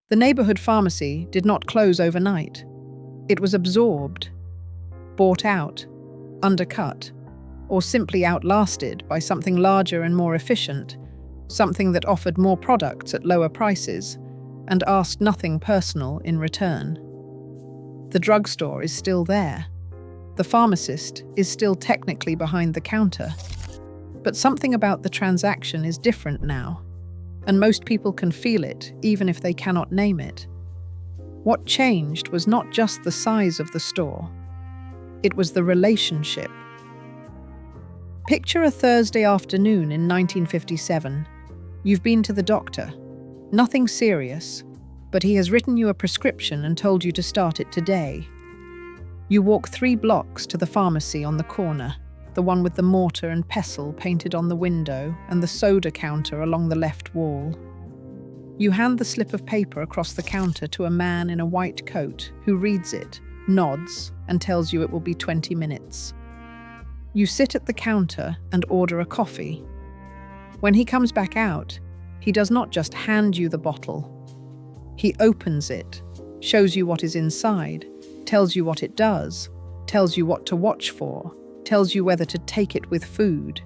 The neighborhood pharmacy did not close overnight. It was absorbed, bought out, undercut, or simply outlasted by something larger and more efficient, something that offered more products at lower prices and asked nothing personal in return. The drugstore is still there. The pharmacist is still technically behind the counter. But something about the transaction is different now, and most people can feel it, even if they cannot name it. What changed was not just the size of the store. It was the relationship. Picture a Thursday afternoon in 1957. You've been to the doctor. Nothing serious, but he has written you a prescription and told you to start it today. You walk 3 blocks to the pharmacy on the corner, the one with the mortar and pestle painted on the window and the soda counter along the left wall. You hand the slip of paper across the counter to a man in a white coat who reads it, nods, and tells you it will be 20 minutes. You sit at the counter and order a coffee. When he comes back out, he does not just hand you the bottle. He opens it, shows you what is inside, tells you what it does, tells you what to watch for, tells you whether to take it with food.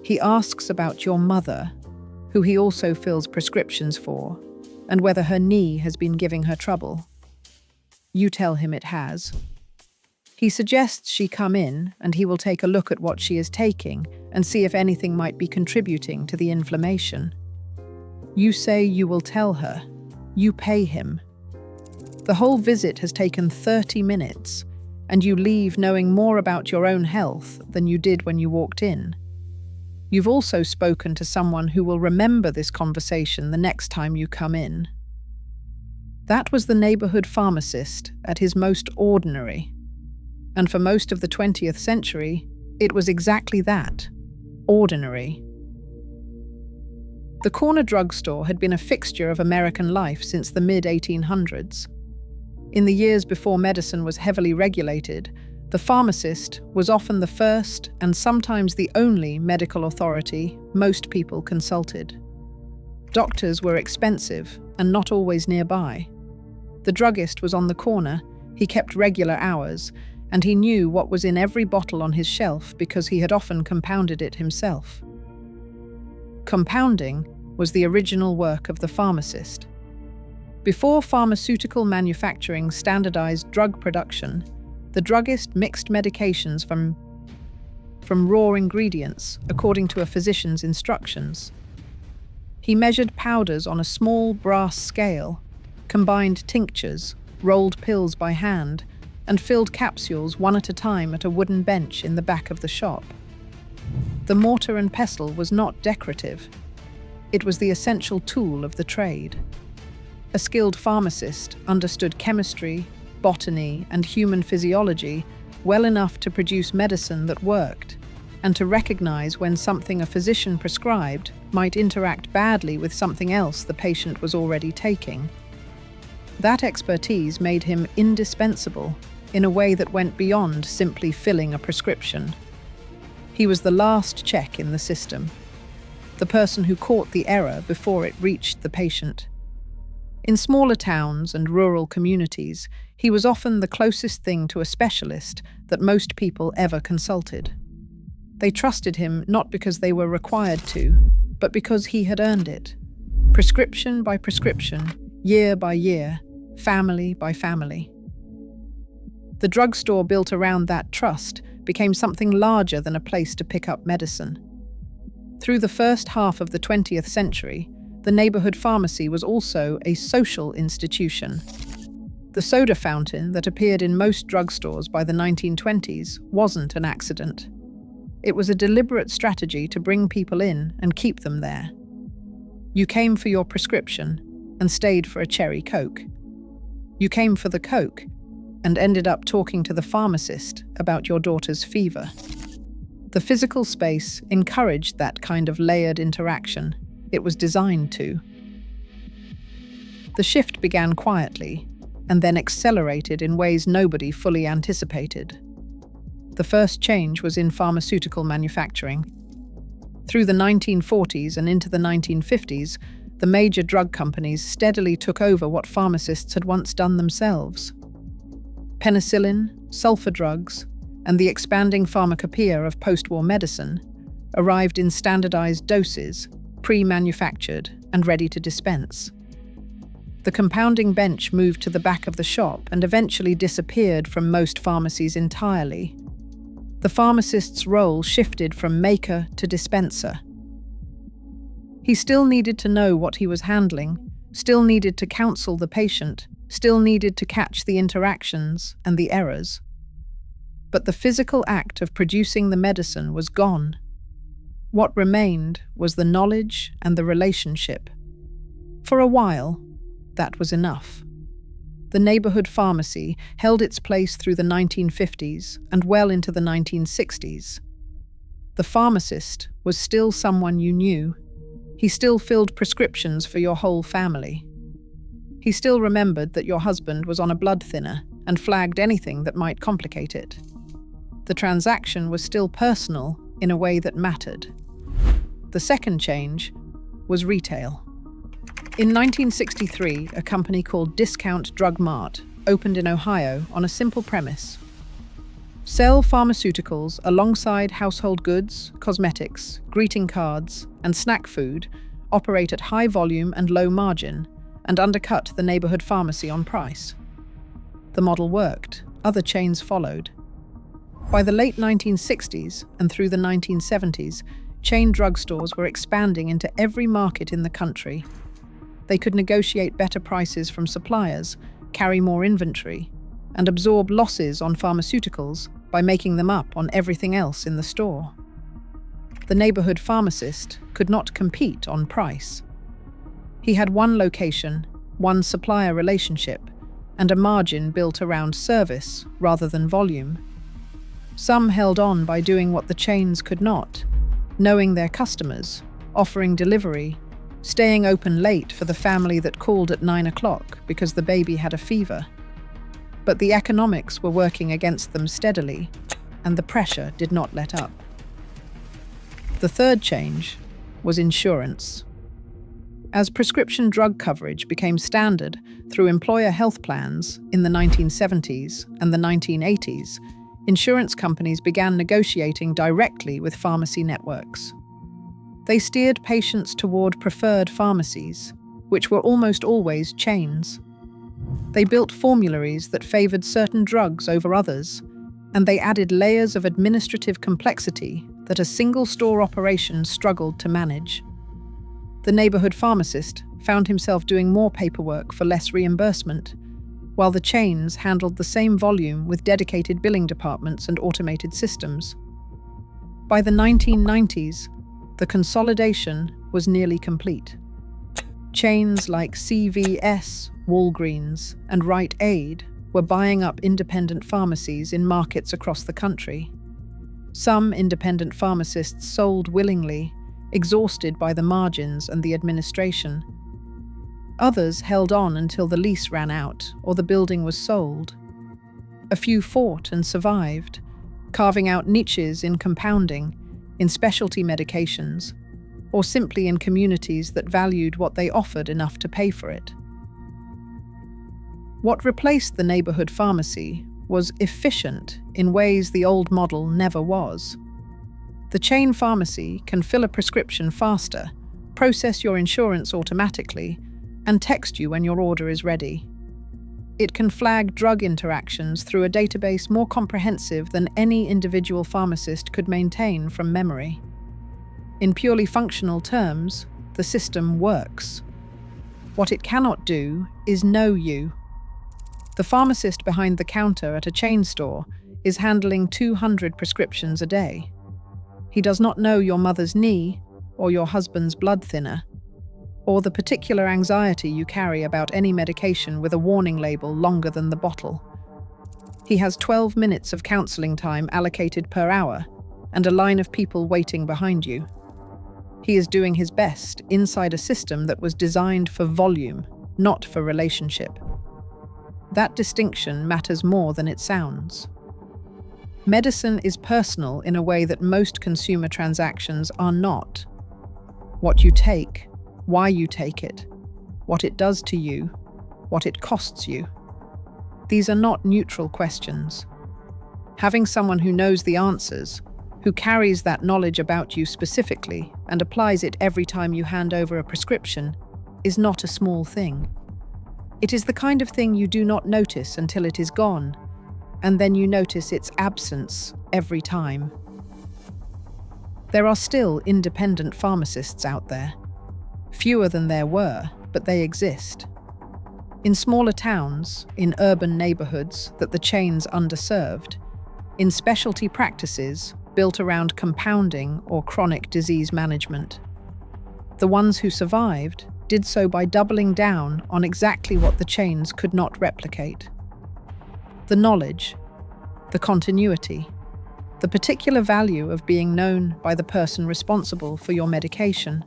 He asks about your mother, who he also fills prescriptions for, and whether her knee has been giving her trouble. You tell him it has. He suggests she come in, and he will take a look at what she is taking and see if anything might be contributing to the inflammation. You say you will tell her. You pay him. The whole visit has taken 30 minutes, and you leave knowing more about your own health than you did when you walked in. You've also spoken to someone who will remember this conversation the next time you come in. That was the neighborhood pharmacist at his most ordinary. And for most of the 20th century, it was exactly that, ordinary. The corner drugstore had been a fixture of American life since the mid-1800s. In the years before medicine was heavily regulated, the pharmacist was often the first and sometimes the only medical authority most people consulted. Doctors were expensive and not always nearby. The druggist was on the corner, he kept regular hours, and he knew what was in every bottle on his shelf because he had often compounded it himself. Compounding was the original work of the pharmacist. Before pharmaceutical manufacturing standardized drug production, the druggist mixed medications from raw ingredients according to a physician's instructions. He measured powders on a small brass scale, combined tinctures, rolled pills by hand, and filled capsules one at a time at a wooden bench in the back of the shop. The mortar and pestle was not decorative. It was the essential tool of the trade. A skilled pharmacist understood chemistry, botany, and human physiology well enough to produce medicine that worked, and to recognize when something a physician prescribed might interact badly with something else the patient was already taking. That expertise made him indispensable in a way that went beyond simply filling a prescription. He was the last check in the system, the person who caught the error before it reached the patient. In smaller towns and rural communities, he was often the closest thing to a specialist that most people ever consulted. They trusted him not because they were required to, but because he had earned it. Prescription by prescription, year by year, family by family. The drugstore built around that trust became something larger than a place to pick up medicine. Through the first half of the 20th century, the neighborhood pharmacy was also a social institution. The soda fountain that appeared in most drugstores by the 1920s wasn't an accident. It was a deliberate strategy to bring people in and keep them there. You came for your prescription and stayed for a cherry Coke. You came for the Coke and ended up talking to the pharmacist about your daughter's fever. The physical space encouraged that kind of layered interaction. It was designed to. The shift began quietly and then accelerated in ways nobody fully anticipated. The first change was in pharmaceutical manufacturing. Through the 1940s and into the 1950s, the major drug companies steadily took over what pharmacists had once done themselves. Penicillin, sulfur drugs, and the expanding pharmacopoeia of post-war medicine arrived in standardized doses, pre-manufactured and ready to dispense. The compounding bench moved to the back of the shop and eventually disappeared from most pharmacies entirely. The pharmacist's role shifted from maker to dispenser. He still needed to know what he was handling, still needed to counsel the patient, still needed to catch the interactions and the errors. But the physical act of producing the medicine was gone. What remained was the knowledge and the relationship. For a while, that was enough. The neighborhood pharmacy held its place through the 1950s and well into the 1960s. The pharmacist was still someone you knew. He still filled prescriptions for your whole family. He still remembered that your husband was on a blood thinner and flagged anything that might complicate it. The transaction was still personal in a way that mattered. The second change was retail. In 1963, a company called Discount Drug Mart opened in Ohio on a simple premise. Sell pharmaceuticals alongside household goods, cosmetics, greeting cards, and snack food, operate at high volume and low margin, and undercut the neighborhood pharmacy on price. The model worked. Other chains followed. By the late 1960s and through the 1970s, chain drugstores were expanding into every market in the country. They could negotiate better prices from suppliers, carry more inventory, and absorb losses on pharmaceuticals by making them up on everything else in the store. The neighborhood pharmacist could not compete on price. He had one location, one supplier relationship, and a margin built around service rather than volume. Some held on by doing what the chains could not, knowing their customers, offering delivery, staying open late for the family that called at 9 o'clock because the baby had a fever. But the economics were working against them steadily, and the pressure did not let up. The third change was insurance. As prescription drug coverage became standard through employer health plans in the 1970s and the 1980s, insurance companies began negotiating directly with pharmacy networks. They steered patients toward preferred pharmacies, which were almost always chains. They built formularies that favored certain drugs over others, and they added layers of administrative complexity that a single store operation struggled to manage. The neighborhood pharmacist found himself doing more paperwork for less reimbursement, while the chains handled the same volume with dedicated billing departments and automated systems. By the 1990s, the consolidation was nearly complete. Chains like CVS, Walgreens, and Rite Aid were buying up independent pharmacies in markets across the country. Some independent pharmacists sold willingly, exhausted by the margins and the administration. Others held on until the lease ran out or the building was sold. A few fought and survived, carving out niches in compounding, in specialty medications, or simply in communities that valued what they offered enough to pay for it. What replaced the neighborhood pharmacy was efficient in ways the old model never was. The chain pharmacy can fill a prescription faster, process your insurance automatically, and text you when your order is ready. It can flag drug interactions through a database more comprehensive than any individual pharmacist could maintain from memory. In purely functional terms, the system works. What it cannot do is know you. The pharmacist behind the counter at a chain store is handling 200 prescriptions a day. He does not know your mother's knee, or your husband's blood thinner, or the particular anxiety you carry about any medication with a warning label longer than the bottle. He has 12 minutes of counseling time allocated per hour, and a line of people waiting behind you. He is doing his best inside a system that was designed for volume, not for relationship. That distinction matters more than it sounds. Medicine is personal in a way that most consumer transactions are not. What you take, why you take it, what it does to you, what it costs you. These are not neutral questions. Having someone who knows the answers, who carries that knowledge about you specifically and applies it every time you hand over a prescription, is not a small thing. It is the kind of thing you do not notice until it is gone, and then you notice its absence every time. There are still independent pharmacists out there. Fewer than there were, but they exist. In smaller towns, in urban neighborhoods that the chains underserved, in specialty practices built around compounding or chronic disease management. The ones who survived did so by doubling down on exactly what the chains could not replicate. The knowledge, the continuity, the particular value of being known by the person responsible for your medication.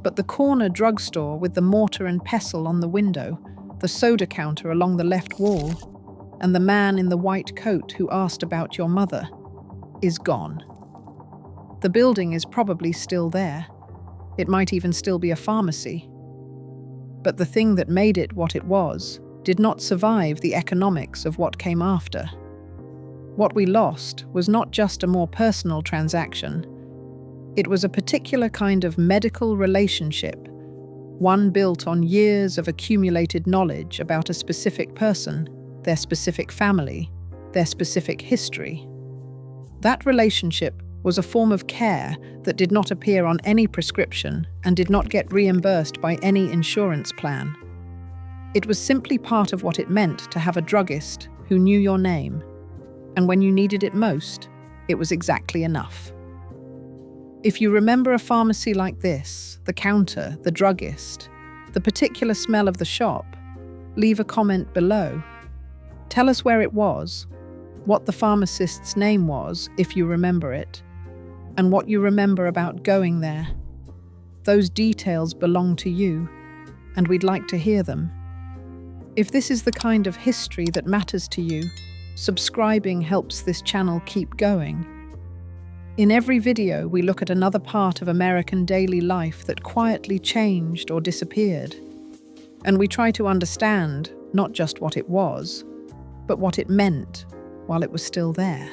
But the corner drugstore with the mortar and pestle on the window, the soda counter along the left wall, and the man in the white coat who asked about your mother, is gone. The building is probably still there. It might even still be a pharmacy. But the thing that made it what it was did not survive the economics of what came after. What we lost was not just a more personal transaction. It was a particular kind of medical relationship, one built on years of accumulated knowledge about a specific person, their specific family, their specific history. That relationship was a form of care that did not appear on any prescription and did not get reimbursed by any insurance plan. It was simply part of what it meant to have a druggist who knew your name, and when you needed it most, it was exactly enough. If you remember a pharmacy like this, the counter, the druggist, the particular smell of the shop, leave a comment below. Tell us where it was, what the pharmacist's name was, if you remember it, and what you remember about going there. Those details belong to you, and we'd like to hear them. If this is the kind of history that matters to you, subscribing helps this channel keep going. In every video, we look at another part of American daily life that quietly changed or disappeared. And we try to understand not just what it was, but what it meant while it was still there.